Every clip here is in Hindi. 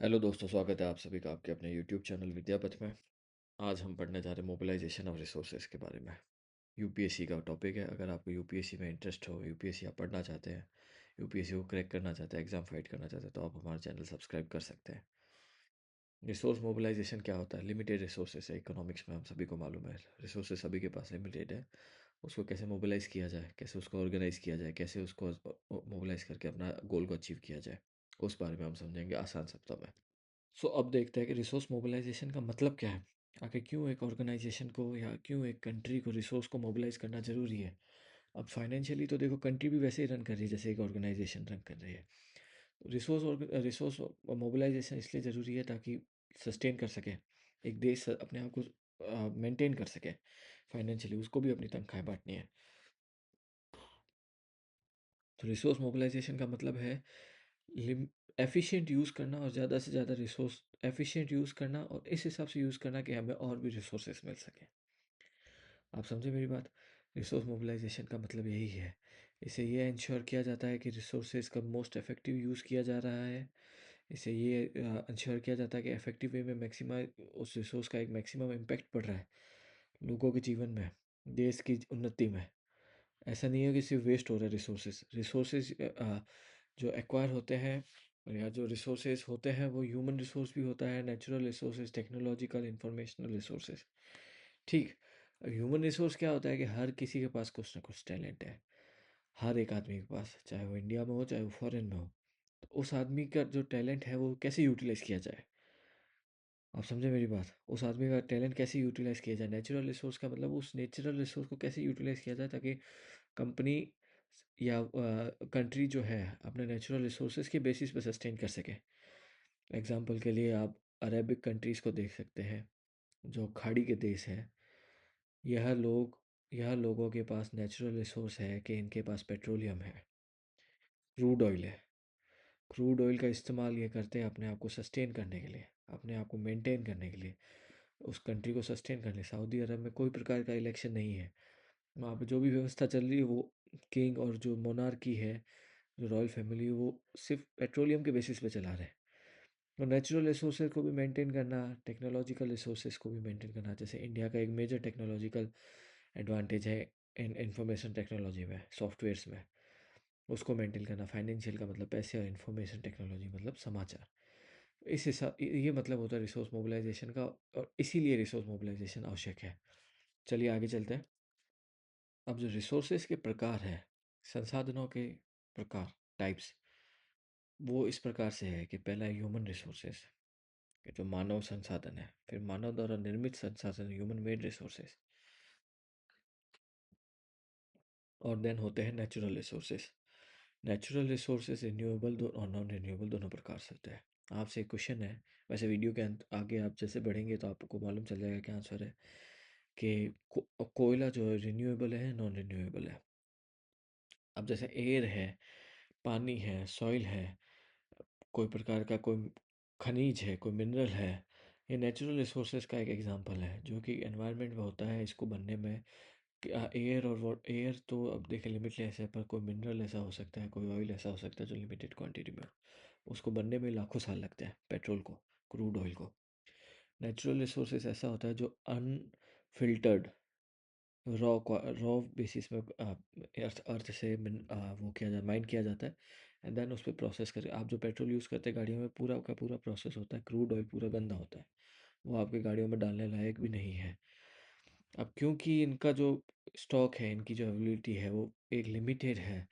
हेलो दोस्तों, स्वागत है आप सभी का आपके अपने यूट्यूब चैनल विद्यापथ में। आज हम पढ़ने जा रहे हैं मोबिलाइजेशन ऑफ रिसोर्सेज के बारे में। यूपीएससी का टॉपिक है। अगर आपको यूपीएससी में इंटरेस्ट हो, यूपीएससी आप पढ़ना चाहते हैं, यूपीएससी को क्रैक करना चाहते हैं, एग्ज़ाम फाइट करना चाहते हैं, तो आप हमारा चैनल सब्सक्राइब कर सकते हैं। रिसोर्स मोबिलाइजेशन क्या होता है? लिमिटेड रिसोर्सेज है। इकोनॉमिक्स में हम सभी को मालूम है, रिसोर्सेज सभी के पास लिमिटेड है। उसको कैसे मोबिलाइज़ किया जाए, कैसे उसको ऑर्गेनाइज़ किया जाए, कैसे उसको मोबिलाइज़ करके अपना गोल को अचीव किया जाए, उस बारे में हम समझेंगे आसान शब्दों में। अब देखते हैं कि रिसोर्स मोबिलाइजेशन का मतलब क्या है। आखिर क्यों एक ऑर्गेनाइजेशन को या क्यों एक कंट्री को रिसोर्स को मोबिलाइज करना ज़रूरी है। अब फाइनेंशियली तो देखो, कंट्री भी वैसे ही रन कर रही है जैसे एक ऑर्गेनाइजेशन रन कर रही है। रिसोर्स मोबिलाइजेशन इसलिए ज़रूरी है ताकि सस्टेन कर सके, एक देश अपने आप को मेंटेन कर सके फाइनेंशियली, उसको भी अपनी तनख्वाहें बांटनी है। तो रिसोर्स मोबिलाइजेशन का मतलब है एफिशिएंट यूज़ करना और ज़्यादा से ज़्यादा रिसोर्स एफिशिएंट यूज़ करना, और इस हिसाब से यूज़ करना कि हमें और भी रिसोर्सेज मिल सकें। आप समझे मेरी बात? रिसोर्स मोबिलाइजेशन का मतलब यही है। इससे ये इंश्योर किया जाता है कि रिसोर्सेज का मोस्ट इफेक्टिव यूज़ किया जा रहा है। इससे ये इंश्योर किया जाता है कि इफेक्टिव वे में मैक्सिमम उस रिसोर्स का एक मैक्सिमम इम्पैक्ट पड़ रहा है लोगों के जीवन में, देश की उन्नति में। ऐसा नहीं है कि सिर्फ वेस्ट हो रहा है रिसोर्सेज जो एक्वायर होते हैं या जो रिसोर्सेज होते हैं वो ह्यूमन रिसोर्स भी होता है, natural resources, technological, informational resources. ठीक। ह्यूमन रिसोर्स क्या होता है कि हर किसी के पास कुछ ना कुछ टैलेंट है, हर एक आदमी के पास, चाहे वो इंडिया में हो चाहे वो फॉरेन में हो। तो उस आदमी का जो टैलेंट है वो कैसे यूटिलाइज किया जाए। आप समझे मेरी बात? उस आदमी का टैलेंट कैसे यूटिलाइज किया जाए, नेचुरल रिसोर्स का मतलब उस नेचुरल रिसोर्स को कैसे यूटिलाइज किया जाए ताकि कंपनी या कंट्री जो है अपने नेचुरल रिसोर्सेज के बेसिस पे सस्टेन कर सके। एग्जांपल के लिए आप अरेबिक कंट्रीज़ को देख सकते हैं, जो खाड़ी के देश हैं। यह लोग यह लोगों के पास नेचुरल रिसोर्स है कि इनके पास पेट्रोलियम है, क्रूड ऑयल है। क्रूड ऑयल का इस्तेमाल ये करते हैं अपने आप को सस्टेन करने के लिए, अपने आप को मेंटेन करने के लिए, उस कंट्री को सस्टेन करने। सऊदी अरब में कोई प्रकार का इलेक्शन नहीं है, वहाँ पे जो भी व्यवस्था चल रही है वो किंग और जो मोनार्की है, जो रॉयल फैमिली है, वो सिर्फ पेट्रोलियम के बेसिस पे चला रहे हैं। और नेचुरल रिसोर्सेज को भी मेंटेन करना, टेक्नोलॉजिकल रिसोर्सेज को भी मेंटेन करना, जैसे इंडिया का एक मेजर टेक्नोलॉजिकल एडवांटेज है इन इंफॉर्मेशन टेक्नोलॉजी में, सॉफ्टवेयर्स में, उसको मेंटेन करना। फाइनेंशियल का मतलब पैसे, और इंफॉर्मेशन टेक्नोलॉजी मतलब समाचार। इस हिसाब ये मतलब होता है रिसोर्स मोबिलाइजेशन का, और इसीलिए रिसोर्स मोबिलाइजेशन आवश्यक है। चलिए आगे चलते हैं। अब जो रिसोर्सेज के प्रकार हैं, संसाधनों के प्रकार, टाइप्स, वो इस प्रकार से है कि पहला है ह्यूमन रिसोर्सेज, कि जो मानव संसाधन है। फिर मानव द्वारा निर्मित संसाधन, ह्यूमन मेड रिसोर्सेज। और देन होते हैं natural resources. Natural resources renewable और नॉन रिन्यूएबल दोनों प्रकार से होते हैं। आपसे एक क्वेश्चन है, वैसे वीडियो के अंत आगे आप जैसे बढ़ेंगे तो आपको मालूम चल जाएगा क्या आंसर है, कि कोयला जो है रिन्यूएबल है, नॉन रिन्यूएबल है। अब जैसे एयर है, पानी है, सॉइल है, कोई प्रकार का कोई खनिज है, कोई मिनरल है, ये नेचुरल रिसोर्सेज का एक एग्जांपल है जो कि एनवायरनमेंट में होता है। इसको बनने में एयर और एयर तो अब देखें लिमिटलेस है, पर कोई मिनरल ऐसा हो सकता है, कोई ऑयल ऐसा हो सकता है जो लिमिटेड क्वांटिटी में हो। उसको बनने में लाखों साल लगते हैं, पेट्रोल को, क्रूड ऑयल को। नेचुरल रिसोर्सेज ऐसा होता है जो अनफिल्टर्ड, रॉ बेसिस में अर्थ अर्थ से वो किया जाता, माइन किया जाता है, एंड देन उस पर प्रोसेस करके। आप जो पेट्रोल यूज़ करते हैं गाड़ियों में, पूरा का पूरा प्रोसेस होता है, क्रूड ऑयल पूरा गंदा होता है, वो आपकी गाड़ियों में डालने लायक भी नहीं है। अब क्योंकि इनका जो स्टॉक है, इनकी जो अवेलेबिलिटी है वो एक लिमिटेड है,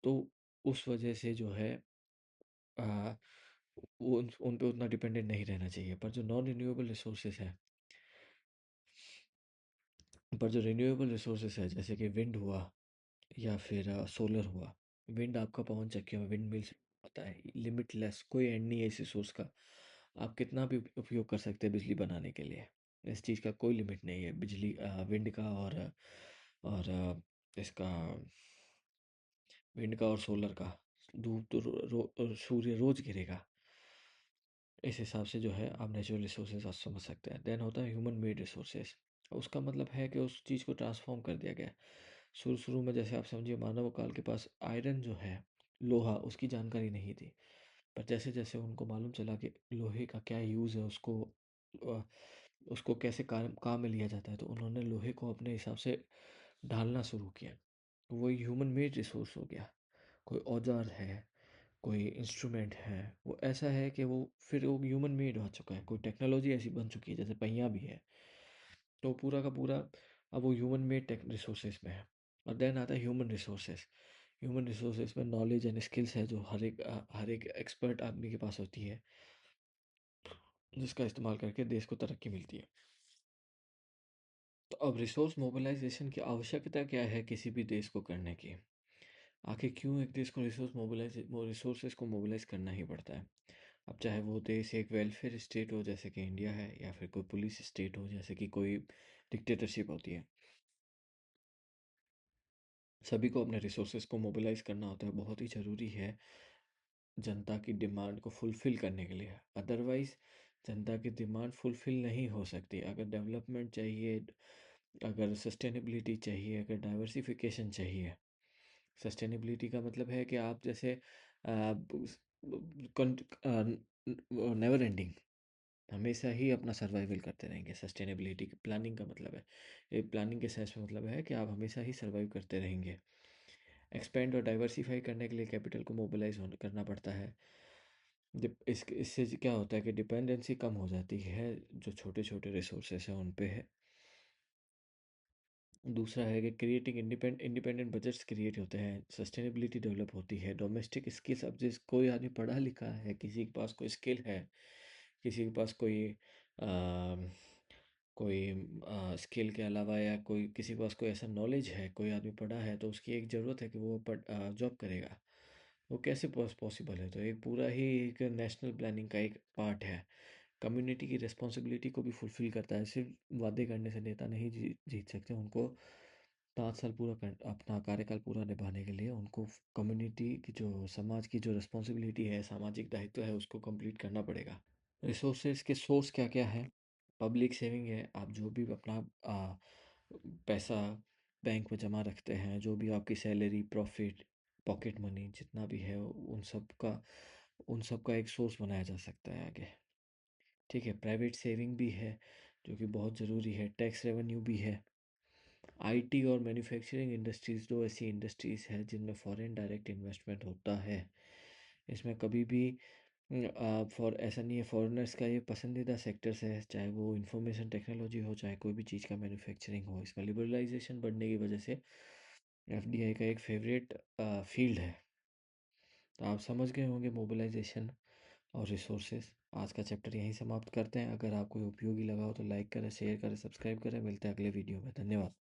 तो उस वजह से जो है आ, वो उन पे उतना डिपेंडेंट नहीं रहना चाहिए। पर जो रिन्यूएबल रिसोर्सेज है, जैसे कि विंड हुआ या फिर सोलर हुआ। विंड आपका पवन चक्कियों में, विंड मिल्स होता है, लिमिटलेस, कोई एंड नहीं है इस रिसोर्स का। आप कितना भी उपयोग कर सकते हैं बिजली बनाने के लिए, इस चीज़ का कोई लिमिट नहीं है, बिजली विंड का और इसका, विंड का और सोलर का। धूप तो सूर्य रोज गिरेगा। इस हिसाब से जो है आप नेचुरल रिसोर्सेज आप समझ सकते हैं। देन होता है ह्यूमन मेड रिसोर्सेज। उसका मतलब है कि उस चीज़ को ट्रांसफॉर्म कर दिया गया। शुरू शुरू में जैसे आप समझिए, मानव काल के पास आयरन जो है, लोहा, उसकी जानकारी नहीं थी। पर जैसे जैसे उनको मालूम चला कि लोहे का क्या यूज़ है, अ, उसको कैसे काम में लिया जाता है, तो उन्होंने लोहे को अपने हिसाब से ढालना शुरू किया। तो वो ह्यूमन मेड रिसोर्स हो गया। कोई औजार है, कोई इंस्ट्रूमेंट है, वो ऐसा है कि वो फिर वो ह्यूमन मेड हो चुका है। कोई टेक्नोलॉजी ऐसी बन चुकी है, जैसे पहिया भी है, तो पूरा का पूरा अब वो ह्यूमन मेड टेक रिसोर्सेज में है। और देन आता है ह्यूमन रिसोर्सेज। ह्यूमन रिसोर्सेज में नॉलेज एंड स्किल्स है, जो हर एक एक्सपर्ट आदमी के पास होती है, जिसका इस्तेमाल करके देश को तरक्की मिलती है। तो अब रिसोर्स मोबिलाइजेशन की आवश्यकता क्या है किसी भी देश को करने की? आखिर क्यों एक देश को रिसोर्सेज को मोबिलाइज करना ही पड़ता है? अब चाहे वो देश एक वेलफेयर स्टेट हो जैसे कि इंडिया है, या फिर कोई पुलिस स्टेट हो जैसे कि कोई डिक्टेटरशिप होती है, सभी को अपने रिसोर्सेज को मोबिलाइज करना होता है। बहुत ही ज़रूरी है जनता की डिमांड को फुलफ़िल करने के लिए। अदरवाइज़ जनता की डिमांड फुलफ़िल नहीं हो सकती। अगर डेवलपमेंट चाहिए, अगर सस्टेनेबिलिटी चाहिए, अगर डाइवर्सिफ़िकेशन चाहिए। सस्टेनेबिलिटी का मतलब है कि आप जैसे नेवर एंडिंग, हमेशा ही अपना सर्वाइवल करते रहेंगे। सस्टेनेबिलिटी की प्लानिंग का मतलब है, ये प्लानिंग के सेंस में मतलब है कि आप हमेशा ही सर्वाइव करते रहेंगे। एक्सपेंड और डाइवर्सिफाई करने के लिए कैपिटल को मोबिलाइज करना पड़ता है। इससे क्या होता है कि डिपेंडेंसी कम हो जाती है जो छोटे छोटे रिसोर्सेस हैं उन पे है। दूसरा है कि क्रिएटिंग इंडिपेंडेंट बजट्स क्रिएट होते हैं, सस्टेनेबिलिटी डेवलप होती है, डोमेस्टिक स्किल्स। अब जिस कोई आदमी पढ़ा लिखा है, किसी के पास कोई स्किल है, किसी के पास कोई स्किल के अलावा, या कोई किसी के पास कोई ऐसा नॉलेज है, कोई आदमी पढ़ा है, तो उसकी एक ज़रूरत है कि वो जॉब करेगा। वो कैसे पॉसिबल है? तो एक पूरा ही एक नेशनल प्लानिंग का एक पार्ट है। कम्युनिटी की रिस्पॉन्सिबिलिटी को भी फुलफिल करता है। सिर्फ वादे करने से नेता नहीं जीत सकते। उनको 5 साल पूरा अपना कार्यकाल पूरा निभाने के लिए उनको कम्युनिटी की जो समाज की जो रिस्पॉन्सिबिलिटी है, सामाजिक दायित्व है, उसको कंप्लीट करना पड़ेगा। रिसोर्सेज के सोर्स क्या क्या है? पब्लिक सेविंग है। आप जो भी अपना पैसा बैंक में जमा रखते हैं, जो भी आपकी सैलरी, प्रॉफिट, पॉकेट मनी जितना भी है, उन सब का एक सोर्स बनाया जा सकता है आगे। ठीक है, प्राइवेट सेविंग भी है जो कि बहुत ज़रूरी है। टैक्स रेवेन्यू भी है। आईटी और मैन्युफैक्चरिंग इंडस्ट्रीज़ दो ऐसी इंडस्ट्रीज़ है जिनमें फॉरेन डायरेक्ट इन्वेस्टमेंट होता है। इसमें कभी भी फॉर ऐसा नहीं है, फॉरेनर्स का ये पसंदीदा सेक्टर्स है, चाहे वो इंफॉर्मेशन टेक्नोलॉजी हो, चाहे कोई भी चीज़ का मैन्युफैक्चरिंग हो। इसमें लिबरलाइजेशन बढ़ने की वजह से एफडीआई का एक फेवरेट फील्ड है। तो आप समझ गए होंगे मोबिलाइजेशन और रिसोर्सेज। आज का चैप्टर यहीं समाप्त करते हैं। अगर आपको उपयोगी लगा हो तो लाइक करें, शेयर करें, सब्सक्राइब करें। मिलते हैं अगले वीडियो में। धन्यवाद।